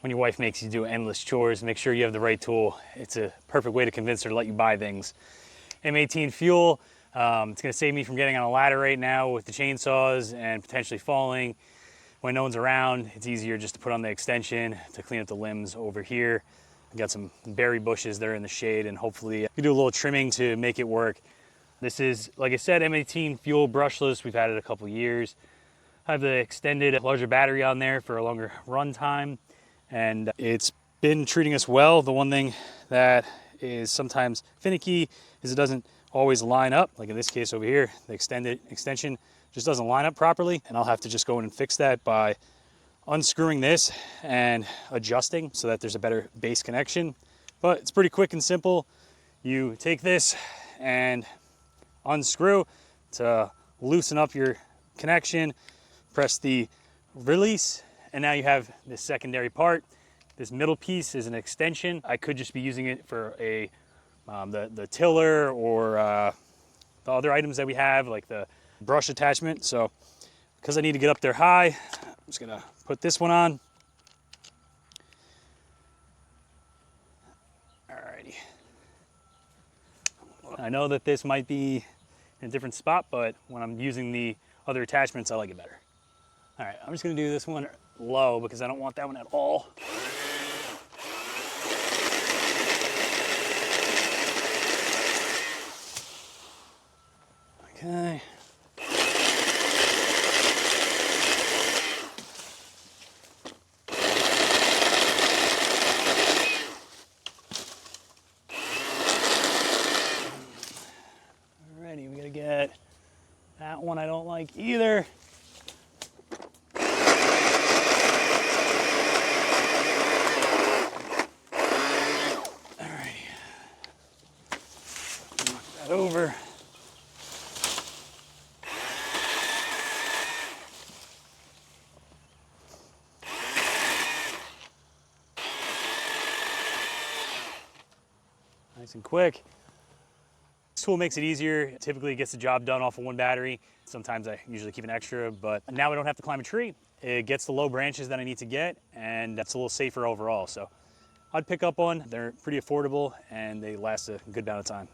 when your wife makes you do endless chores, make sure you have the right tool. It's a perfect way to convince her to let you buy things. M18 Fuel, it's gonna save me from getting on a ladder right now with the chainsaws and potentially falling. When no one's around, it's easier just to put on the extension to clean up the limbs over here. I've got some berry bushes there in the shade, and hopefully you can do a little trimming to make it work. This is, like I said, M18 Fuel brushless. We've had it a couple years. I have the extended larger battery on there for a longer run time, and it's been treating us well. The one thing that is sometimes finicky is it doesn't always line up. Like in this case over here, the extension just doesn't line up properly, and I'll have to just go in and fix that by unscrewing this and adjusting so that there's a better base connection. But it's pretty quick and simple. You take this and unscrew to loosen up your connection, press the release, and now you have this secondary part. This middle piece is an extension. I could just be using it for a the tiller or the other items that we have, like the brush attachment. So because I need to get up there high, I'm just gonna put this one on. Alrighty. I know that this might be in a different spot, but when I'm using the other attachments, I like it better. All right, I'm just gonna do this one low because I don't want that one at all. Okay. Alrighty, we gotta get that one I don't like either. Alrighty. Knock that over. Nice and quick. This tool makes it easier. It typically gets the job done off of one battery. Sometimes I usually keep an extra, but now I don't have to climb a tree. It gets the low branches that I need to get, and that's a little safer overall. So I'd pick up one. They're pretty affordable, and they last a good amount of time.